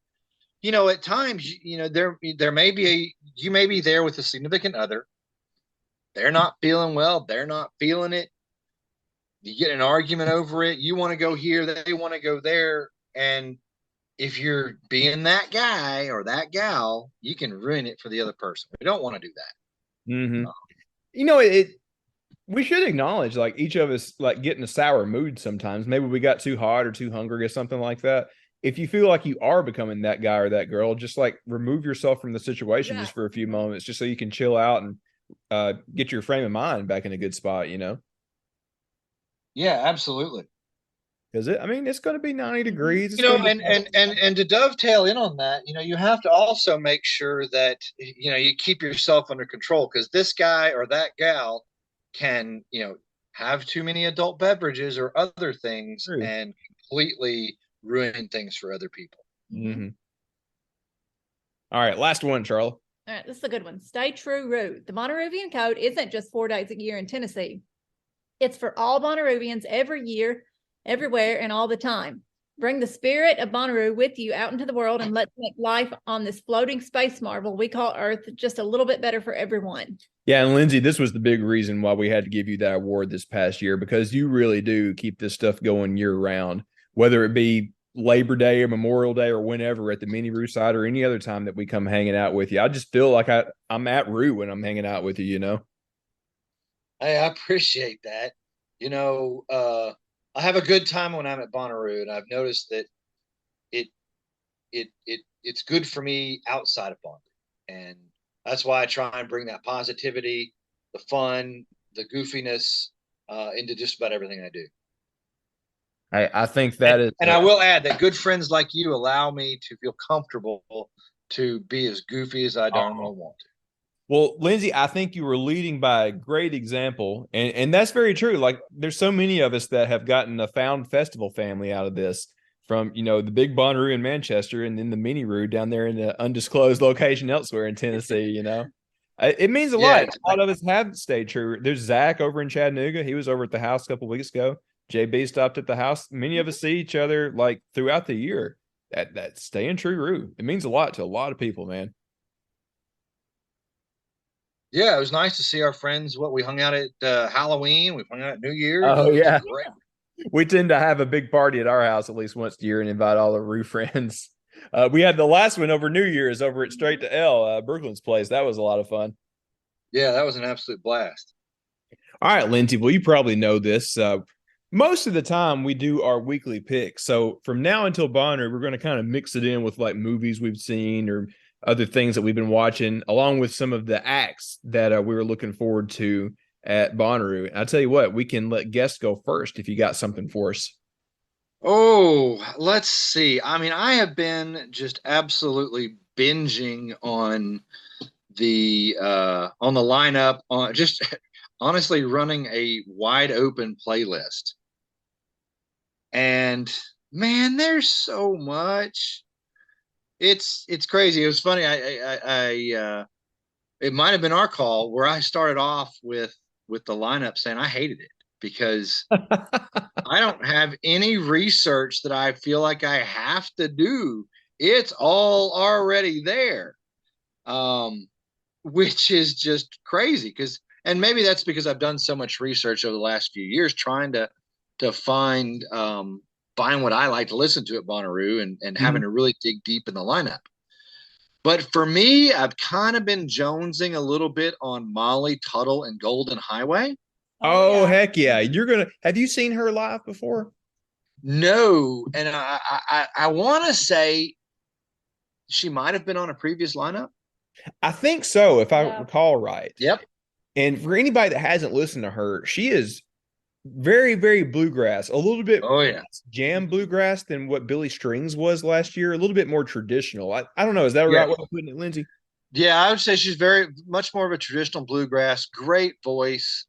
at times, there may be you may be there with a significant other. They're not feeling well. They're not feeling it. You get an argument over it. You want to go here. They want to go there. And if you're being that guy or that gal, you can ruin it for the other person. We don't want to do that. Mm-hmm. We should acknowledge each of us getting a sour mood sometimes. Maybe we got too hot or too hungry or something like that. If you feel like you are becoming that guy or that girl, just remove yourself from the situation just for a few moments, just so you can chill out and get your frame of mind back in a good spot, Yeah, absolutely. Because it's going to be 90 degrees. And to dovetail in on that, you have to also make sure that, you keep yourself under control, because this guy or that gal can, have too many adult beverages or other things and completely ruin things for other people. Mm-hmm. All right. Last one, Sharla. All right. This is a good one. Stay true, Rue. The Bonnaroovian Code isn't just 4 days a year in Tennessee. It's for all Bonnaroovians every year, everywhere, and all the time. Bring the spirit of Bonnaroo with you out into the world and let's make life on this floating space marvel we call Earth just a little bit better for everyone. Yeah, and Lindsey, this was the big reason why we had to give you that award this past year, because you really do keep this stuff going year round, whether it be Labor Day or Memorial Day or whenever at the mini Roo side or any other time that we come hanging out with you. I just feel like I'm at Roo when I'm hanging out with you, you know? Hey, I appreciate that. I have a good time when I'm at Bonnaroo, and I've noticed that it it's good for me outside of Bonnaroo, and that's why I try and bring that positivity, the fun, the goofiness into just about everything I do. I think that is, and I will add that good friends like you allow me to feel comfortable to be as goofy as I darn well want to. Well, Lindsey, I think you were leading by a great example, and that's very true. Like, there's so many of us that have gotten a found festival family out of this, from the big Bonnaroo in Manchester and then the mini Roo down there in the undisclosed location elsewhere in Tennessee. It means a lot. A lot of us have stayed true. There's Zach over in Chattanooga. He was over at the house a couple of weeks ago. JB stopped at the house. Many of us see each other like throughout the year. That staying true Roo. It means a lot to a lot of people, man. Yeah, it was nice to see our friends. We hung out at Halloween. We hung out at New Year's. Oh, yeah. We tend to have a big party at our house at least once a year and invite all the Roo friends. We had the last one over New Year's over at Straight to L, Brooklyn's place. That was a lot of fun. Yeah, that was an absolute blast. All right, Lindsey. Well, you probably know this. Most of the time we do our weekly picks. So from now until Bonnaroo, we're going to kind of mix it in with like movies we've seen or other things that we've been watching, along with some of the acts that we were looking forward to at Bonnaroo. And I tell you what, we can let guests go first if you got something for us. Oh, let's see. I mean, I have been just absolutely binging on the lineup, on just honestly running a wide open playlist. And man, there's so much. It's crazy. It was funny. It might have been our call where I started off with the lineup saying I hated it because I don't have any research that I feel like I have to do. It's all already there, which is just crazy. And maybe that's because I've done so much research over the last few years trying to find what I like to listen to at Bonnaroo and having to really dig deep in the lineup. But for me, I've kind of been jonesing a little bit on Molly Tuttle and Golden Highway. Oh, yeah. Heck yeah. Have you seen her live before? No. And I want to say she might have been on a previous lineup. I think so, if I recall right. Yep. And for anybody that hasn't listened to her, she is very, very bluegrass, a little bit jam bluegrass than what Billy Strings was last year, a little bit more traditional. I don't know. Is that right way of putting it, Lindsey? Yeah, I would say she's very much more of a traditional bluegrass, great voice.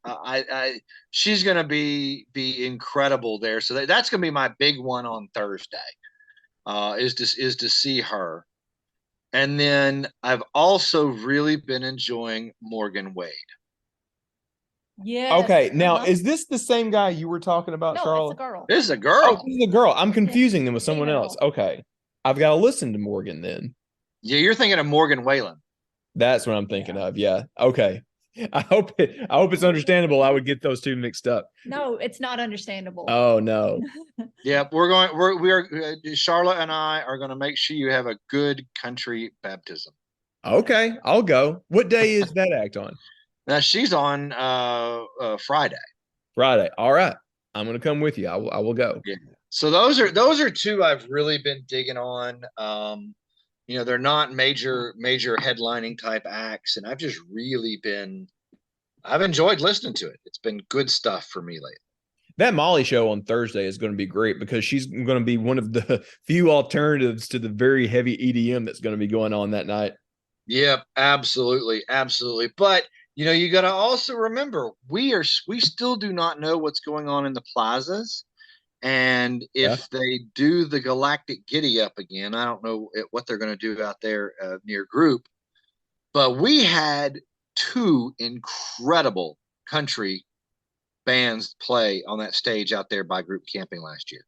She's going to be incredible there. So that's going to be my big one on Thursday, is to see her. And then I've also really been enjoying Morgan Wade. Yeah. Okay. Now, is this the same guy you were talking about, Sharla? It's a girl. This is a girl. Oh, this is a girl. I'm confusing them with someone else. Okay. I've got to listen to Morgan then. Yeah, you're thinking of Morgan Whalen. That's what I'm thinking of. Yeah. Okay. I hope it's understandable. I would get those two mixed up. No, it's not understandable. Oh no. Yeah, Sharla and I are going to make sure you have a good country baptism. Okay, I'll go. What day is that act on? Now she's on Friday. Friday. All right. I'm going to come with you. I will go. Yeah. So those are two I've really been digging on. They're not major headlining type acts, and I've enjoyed listening to it. It's been good stuff for me lately. That Molly show on Thursday is going to be great because she's going to be one of the few alternatives to the very heavy EDM that's going to be going on that night. Yep, absolutely. But you got to also remember we still do not know what's going on in the plazas. And if they do the Galactic Giddy Up again, I don't know what they're going to do out there near Group. But we had two incredible country bands play on that stage out there by Group Camping last year.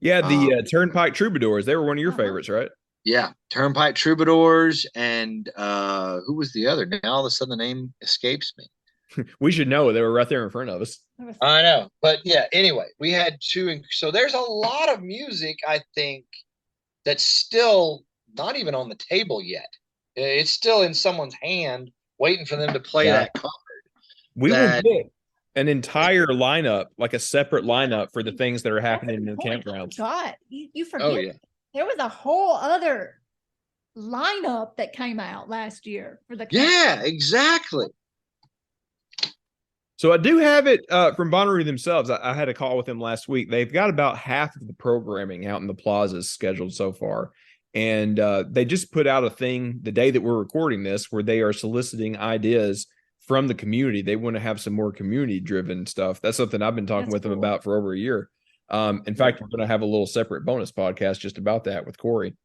Yeah, the Turnpike Troubadours. They were one of your Uh-huh. favorites, right? Yeah, Turnpike Troubadours, and who was the other? Now all of a sudden the name escapes me. We should know. They were right there in front of us. I know, but yeah. Anyway, we had two. So there's a lot of music, I think, that's still not even on the table yet. It's still in someone's hand, waiting for them to play Yeah. that card. We will That- get an entire lineup, like a separate lineup for the things that are happening in the Point. campgrounds. God, you forget. Oh yeah. There was a whole other lineup that came out last year for the Yeah, exactly. So I do have it from Bonnaroo themselves. I had a call with them last week. They've got about half of the programming out in the plazas scheduled so far. And they just put out a thing the day that we're recording this where they are soliciting ideas from the community. They want to have some more community driven stuff. That's something I've been talking with them about for over a year. In fact, we're going to have a little separate bonus podcast just about that with Corey.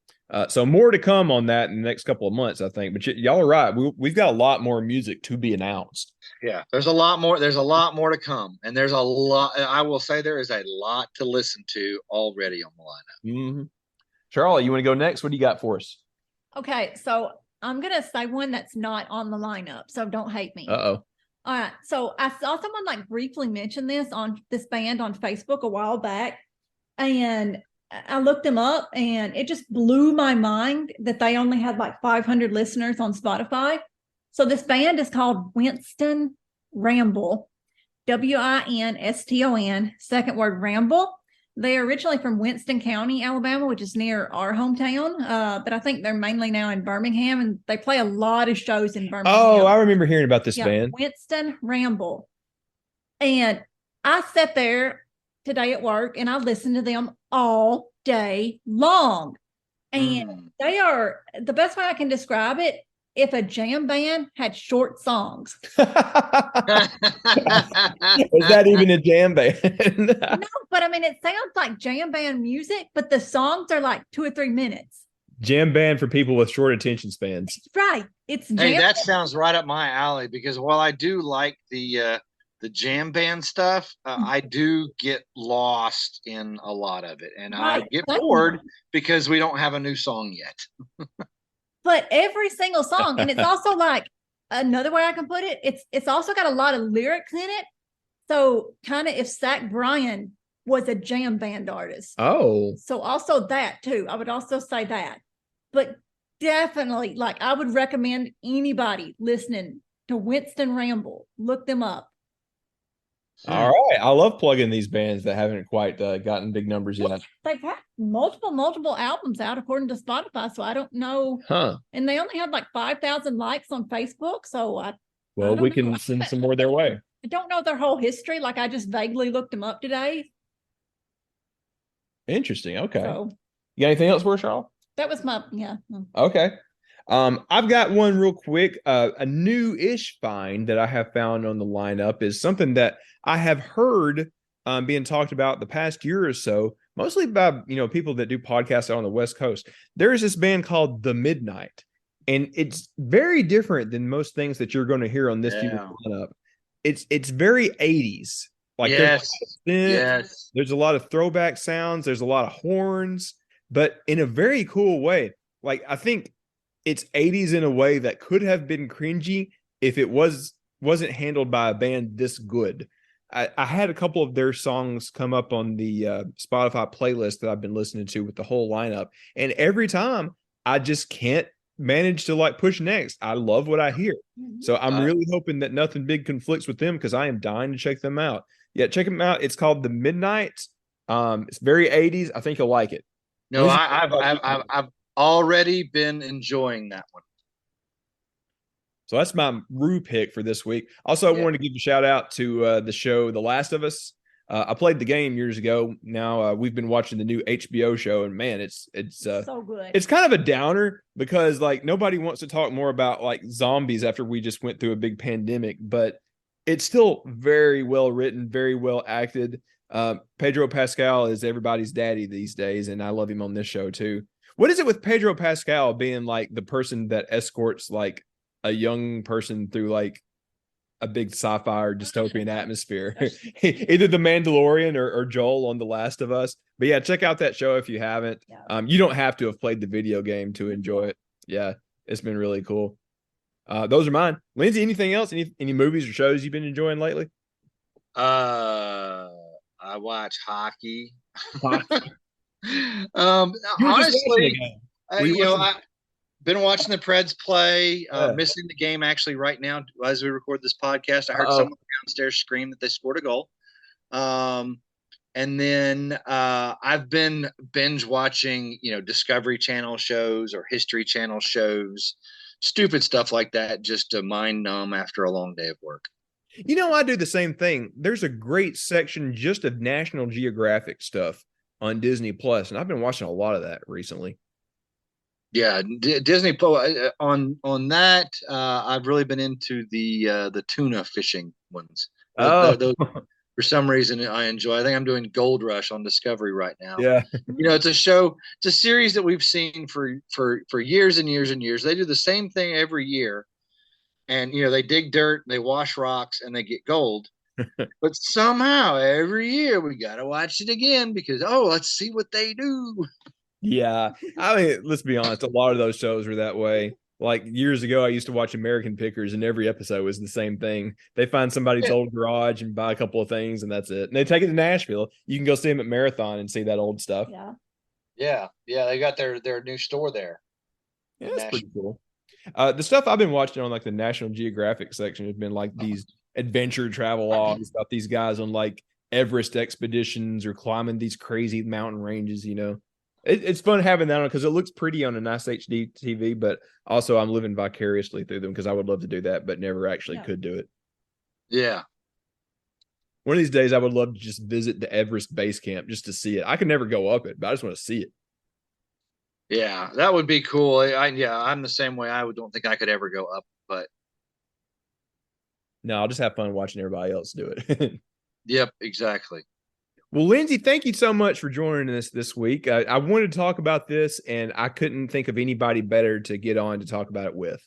So more to come on that in the next couple of months, I think. But y'all are right. We've got a lot more music to be announced. Yeah, there's a lot more. There's a lot more to come, and there's a lot. I will say there is a lot to listen to already on the lineup. Mm-hmm. Sharla, you want to go next? What do you got for us? Okay, so I'm gonna say one that's not on the lineup, so don't hate me. Uh-oh. All right, so I saw someone like briefly mention this band on Facebook a while back, and I looked them up, and it just blew my mind that they only had like 500 listeners on Spotify. So this band is called Winston Ramble, Winston, second word Ramble. They are originally from Winston County, Alabama, which is near our hometown. But I think they're mainly now in Birmingham, and they play a lot of shows in Birmingham. Oh, I remember hearing about this band. Winston Ramble. And I sat there today at work and I listened to them all day long. And they are, the best way I can describe it, if a jam band had short songs. Is that even a jam band? No, but I mean, it sounds like jam band music, but the songs are like 2 or 3 minutes. Jam band for people with short attention spans. Right. It's jam Hey, that sounds right up my alley, because while I do like the jam band stuff, I do get lost in a lot of it, and I get bored because we don't have a new song yet. But every single song, and it's also like another way I can put it, it's also got a lot of lyrics in it. So kind of if Zach Bryan was a jam band artist. Oh. So also that too. I would also say that. But definitely, like, I would recommend anybody listening to Winston Ramble, look them up. All right. I love plugging these bands that haven't quite gotten big numbers yet. They've had multiple albums out according to Spotify, so I don't know. Huh. And they only had like 5,000 likes on Facebook, so we can send some more their way. I don't know their whole history. Like, I just vaguely looked them up today. Interesting. Okay. So, you got anything else for us, Charles? that was my, yeah. Okay. I've got one real quick. A new-ish find that I have found on the lineup is something that I have heard being talked about the past year or so, mostly by people that do podcasts out on the West Coast. There is this band called The Midnight, and it's very different than most things that you're going to hear on this lineup. It's very 80s. Like yes, there's a lot of throwback sounds, there's a lot of horns, but in a very cool way. Like, I think it's 80s in a way that could have been cringy if it wasn't handled by a band this good. I had a couple of their songs come up on the Spotify playlist that I've been listening to with the whole lineup, and every time I just can't manage to like push next. I love what I hear. So I'm really hoping that nothing big conflicts with them, because I am dying to check them out. Yeah, check them out. It's called The Midnight. It's very 80s. I think you'll like it. No, I've already been enjoying that one. So that's my Rue pick for this week. Also, I wanted to give a shout out to the show The Last of Us. I played the game years ago. Now we've been watching the new HBO show, and man, it's so good. It's kind of a downer because like nobody wants to talk more about like zombies after we just went through a big pandemic, but it's still very well written, very well acted. Pedro Pascal is everybody's daddy these days, and I love him on this show too. What is it with Pedro Pascal being like the person that escorts like a young person through like a big sci-fi or dystopian atmosphere. Either The Mandalorian or Joel on The Last of Us. But yeah, check out that show if you haven't. Yeah. You don't have to have played the video game to enjoy it. Yeah, it's been really cool. Those are mine. Lindsey, anything else? Any movies or shows you've been enjoying lately? I watch hockey. You were just watching Honestly, the game. Were you watching- I've been watching the Preds play. Yeah. Missing the game actually right now as we record this podcast. I heard Uh-oh. someone downstairs scream that they scored a goal. And then I've been binge watching, Discovery Channel shows or History Channel shows, stupid stuff like that, just to mind numb after a long day of work. I do the same thing. There's a great section just of National Geographic stuff on Disney Plus, and I've been watching a lot of that recently. Yeah, Disney on that. I've really been into the tuna fishing ones. Those, for some reason, I enjoy. I think I'm doing Gold Rush on Discovery right now. Yeah. It's a show. It's a series that we've seen for years and years and years. They do the same thing every year, and they dig dirt, they wash rocks, and they get gold. But somehow every year we gotta watch it again because let's see what they do. Yeah. I mean, let's be honest, a lot of those shows were that way. Like years ago, I used to watch American Pickers, and every episode was the same thing. They find somebody's old garage and buy a couple of things, and that's it. And they take it to Nashville. You can go see them at Marathon and see that old stuff. Yeah. Yeah. They got their new store there. Yeah, that's pretty cool. The stuff I've been watching on like the National Geographic section has been like these adventure travel logs about these guys on like Everest expeditions or climbing these crazy mountain ranges. It's fun having that on because it looks pretty on a nice HD TV, but also I'm living vicariously through them because I would love to do that, but never actually could do it. Yeah. One of these days I would love to just visit the Everest base camp just to see it. I could never go up it, but I just want to see it. Yeah, that would be cool. I'm the same way. Don't think I could ever go up, but no, I'll just have fun watching everybody else do it. Yep, exactly. Well, Lindsey, thank you so much for joining us this week. I wanted to talk about this, and I couldn't think of anybody better to get on to talk about it with.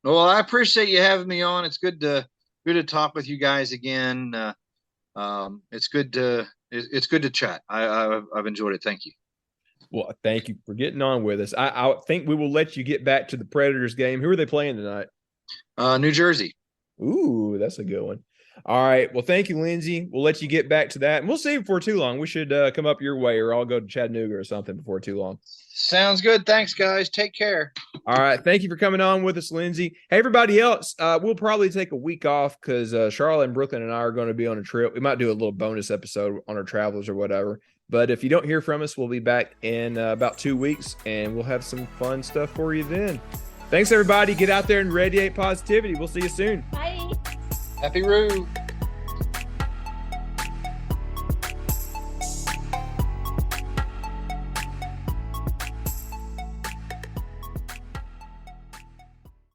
Well, I appreciate you having me on. It's good to talk with you guys again. It's good to chat. I've enjoyed it. Thank you. Well, thank you for getting on with us. I think we will let you get back to the Predators game. Who are they playing tonight? New Jersey. Ooh, that's a good one. All right. Well, thank you, Lindsey. We'll let you get back to that. And we'll see you before too long. We should come up your way or I'll go to Chattanooga or something before too long. Sounds good. Thanks, guys. Take care. All right. Thank you for coming on with us, Lindsey. Hey, everybody else, we'll probably take a week off because Sharla and Brooklyn and I are going to be on a trip. We might do a little bonus episode on our travels or whatever. But if you don't hear from us, we'll be back in about 2 weeks, and we'll have some fun stuff for you then. Thanks, everybody. Get out there and radiate positivity. We'll see you soon. Bye. Happy Roo.